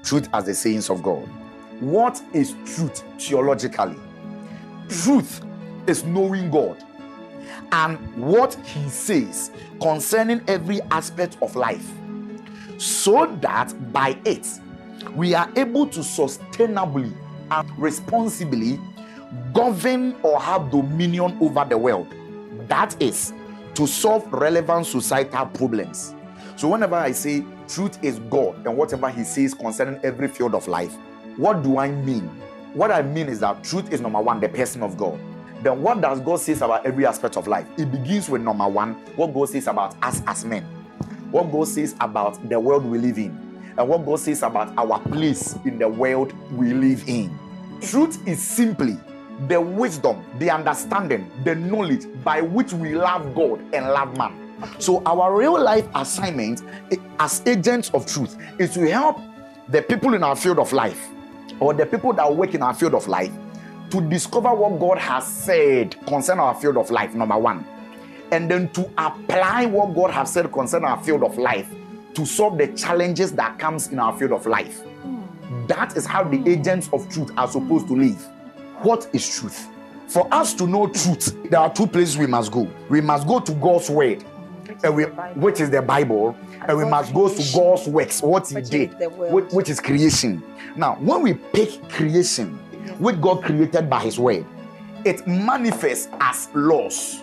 truth as the sayings of God. What is truth theologically? Truth is knowing God and what he says concerning every aspect of life, so that by it we are able to sustainably and responsibly govern or have dominion over the world. That is, to solve relevant societal problems. So whenever I say truth is God and whatever he says concerning every field of life, what do I mean? What I mean is that truth is number one, the person of God. Then what does God say about every aspect of life? It begins with number one, what God says about us as men, what God says about the world we live in, and what God says about our place in the world we live in. Truth is simply the wisdom, the understanding, the knowledge by which we love God and love man. So our real life assignment as agents of truth is to help the people in our field of life, or the people that work in our field of life, to discover what God has said concerning our field of life, number one, and then to apply what God has said concerning our field of life to solve the challenges that comes in our field of life. That is how the agents of truth are supposed to live. What is truth? For us to know truth, there are two places we must go. We must go to God's word, which is the Bible, and we must go to God's works, what he did, which is creation. Now, when we pick creation, which God created by his word, it manifests as laws.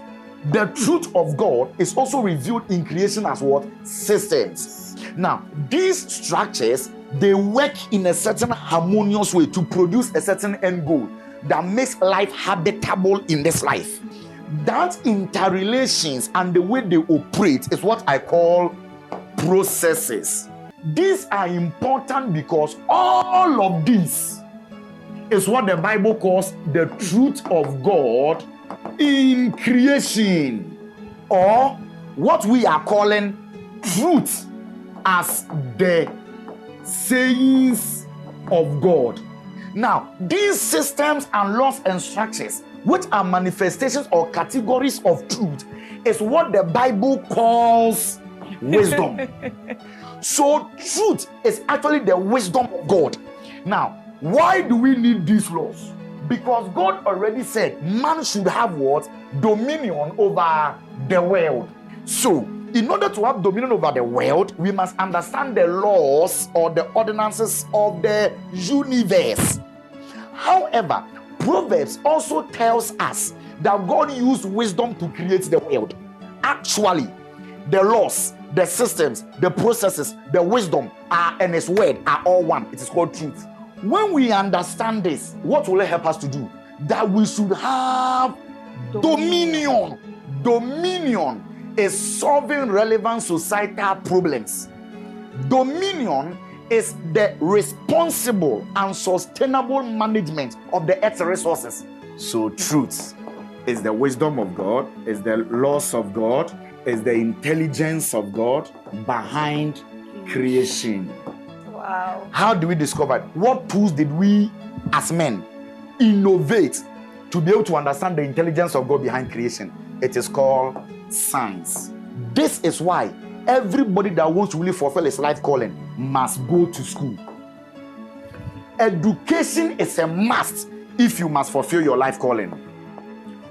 The truth of God is also revealed in creation as what? Systems. Now, these structures, they work in a certain harmonious way to produce a certain end goal that makes life habitable in this life. That interrelations and the way they operate is what I call processes. These are important because all of this is what the Bible calls the truth of God in creation, or what we are calling truth as the sayings of God. Now, these systems and laws and structures, which are manifestations or categories of truth, is what the Bible calls wisdom. So truth is actually the wisdom of God. Now, why do we need these laws? Because God already said man should have what? Dominion over the world. So, in order to have dominion over the world, we must understand the laws or the ordinances of the universe. However, Proverbs also tells us that God used wisdom to create the world. Actually, the laws, the systems, the processes, the wisdom and his word are all one. It is called truth. When we understand this, what will it help us to do? That we should have dominion. Dominion is solving relevant societal problems. Dominion is the responsible and sustainable management of the earth's resources. So truth is the wisdom of God, is the laws of God, is the intelligence of God behind creation. Wow. How do we discover it? What tools did we as men innovate to be able to understand the intelligence of God behind creation? It is called science. This is why everybody that wants to really fulfill his life calling must go to school. Education is a must if you must fulfill your life calling,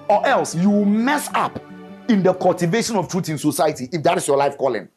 or else you will mess up in the cultivation of truth in society if that is your life calling.